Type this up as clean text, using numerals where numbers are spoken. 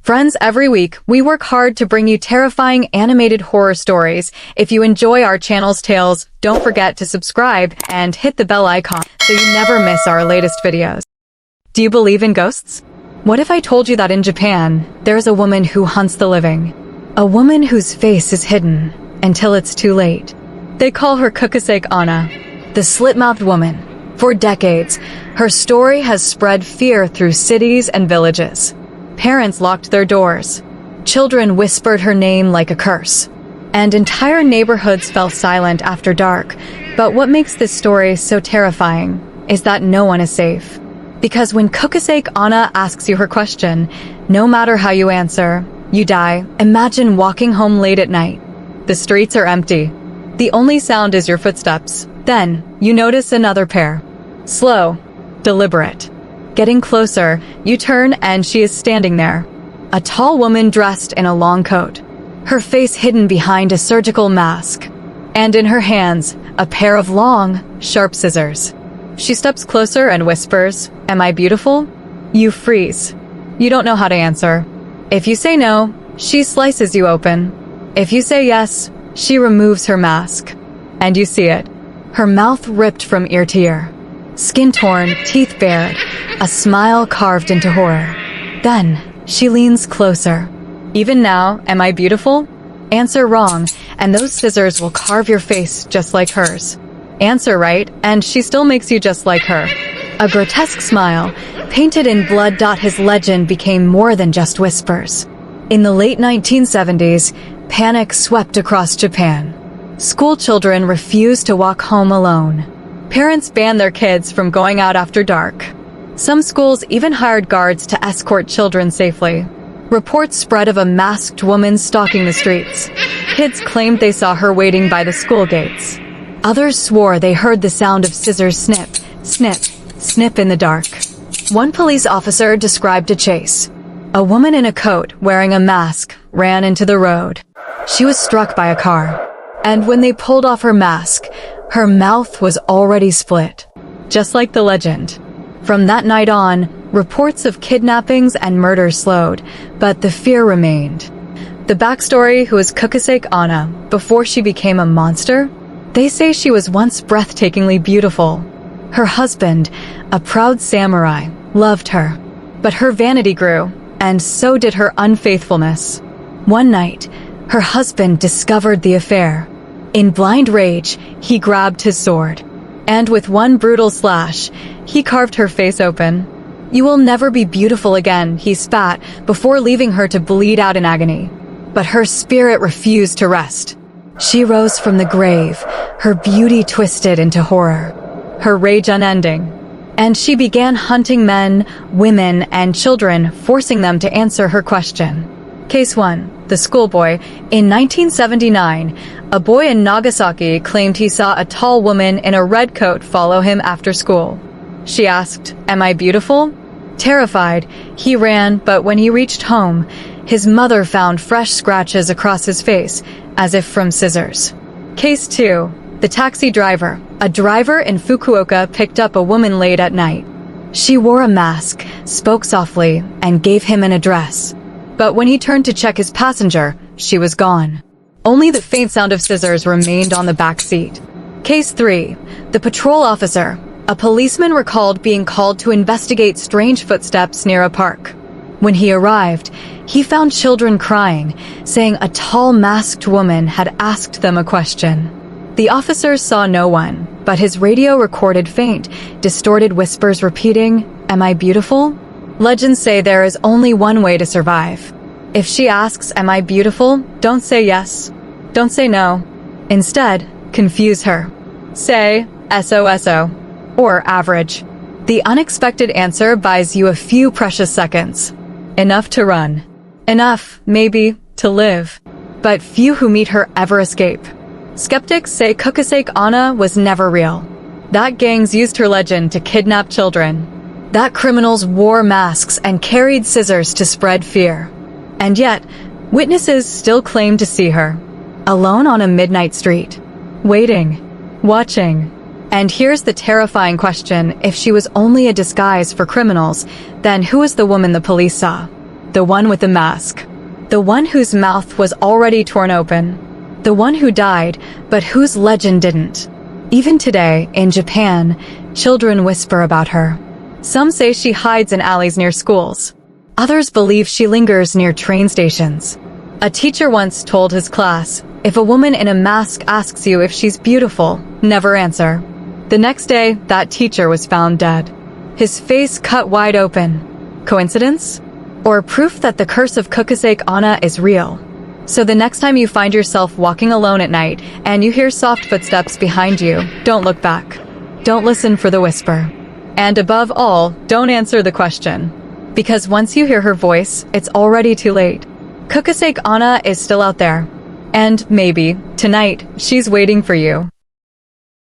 Friends, every week, we work hard to bring you terrifying animated horror stories. If you enjoy our channel's tales, don't forget to subscribe and hit the bell icon so you never miss our latest videos. Do you believe in ghosts? What if I told you that in Japan, there's a woman who hunts the living? A woman whose face is hidden until it's too late. They call her Kuchisake Onna, the Slit-Mouthed Woman. For decades, her story has spread fear through cities and villages. Parents locked their doors. Children whispered her name like a curse. And entire neighborhoods fell silent after dark. But what makes this story so terrifying is that no one is safe. Because when Kuchisake Onna asks you her question, no matter how you answer, you die. Imagine walking home late at night. The streets are empty. The only sound is your footsteps. Then, you notice another pair. Slow, deliberate. Getting closer, you turn and she is standing there. A tall woman dressed in a long coat. Her face hidden behind a surgical mask. And in her hands, a pair of long, sharp scissors. She steps closer and whispers, "Am I beautiful?" You freeze. You don't know how to answer. If you say no, she slices you open. If you say yes, she removes her mask. And you see it. Her mouth ripped from ear to ear. Skin torn, teeth bared, a smile carved into horror. Then, she leans closer. Even now, am I beautiful? Answer wrong, and those scissors will carve your face just like hers. Answer right, and she still makes you just like her. A grotesque smile, painted in blood. His legend became more than just whispers. In the late 1970s, panic swept across Japan. School children refused to walk home alone. Parents banned their kids from going out after dark. Some schools even hired guards to escort children safely. Reports spread of a masked woman stalking the streets. Kids claimed they saw her waiting by the school gates. Others swore they heard the sound of scissors snip, snip, snip in the dark. One police officer described a chase. A woman in a coat wearing a mask ran into the road. She was struck by a car. And when they pulled off her mask, her mouth was already split. Just like the legend. From that night on, reports of kidnappings and murders slowed, but the fear remained. The backstory, who is Kuchisake Onna, before she became a monster? They say she was once breathtakingly beautiful. Her husband, a proud samurai, loved her. But her vanity grew, and so did her unfaithfulness. One night, her husband discovered the affair. In blind rage, he grabbed his sword. And with one brutal slash, he carved her face open. "You will never be beautiful again," he spat, before leaving her to bleed out in agony. But her spirit refused to rest. She rose from the grave, her beauty twisted into horror, her rage unending. And she began hunting men, women, and children, forcing them to answer her question. Case 1. The schoolboy. In 1979, a boy in Nagasaki claimed he saw a tall woman in a red coat follow him after school. She asked, "Am I beautiful?" Terrified, he ran, but when he reached home, his mother found fresh scratches across his face, as if from scissors. Case 2. The taxi driver. A driver in Fukuoka picked up a woman late at night. She wore a mask, spoke softly, and gave him an address. But when he turned to check his passenger, she was gone. Only the faint sound of scissors remained on the back seat. Case 3. The patrol officer. A policeman recalled being called to investigate strange footsteps near a park. When he arrived, he found children crying, saying a tall masked woman had asked them a question. The officers saw no one, but his radio recorded faint, distorted whispers repeating, "Am I beautiful?" Legends say there is only one way to survive. If she asks, "Am I beautiful?" don't say yes. Don't say no. Instead, confuse her. Say, "SOSO," or average. The unexpected answer buys you a few precious seconds. Enough to run. Enough, maybe, to live. But few who meet her ever escape. Skeptics say Kuchisake Onna was never real. That gangs used her legend to kidnap children. That criminals wore masks and carried scissors to spread fear. And yet, witnesses still claim to see her. Alone on a midnight street. Waiting. Watching. And here's the terrifying question: if she was only a disguise for criminals, then who is the woman the police saw? The one with the mask. The one whose mouth was already torn open. The one who died, but whose legend didn't. Even today, in Japan, children whisper about her. Some say she hides in alleys near schools. Others believe she lingers near train stations. A teacher once told his class, if a woman in a mask asks you if she's beautiful, never answer. The next day, that teacher was found dead. His face cut wide open. Coincidence? Or proof that the curse of Kuchisake Onna is real? So the next time you find yourself walking alone at night and you hear soft footsteps behind you, don't look back. Don't listen for the whisper. And above all, don't answer the question. Because once you hear her voice, it's already too late. Kuchisake Onna is still out there. And maybe, tonight, she's waiting for you.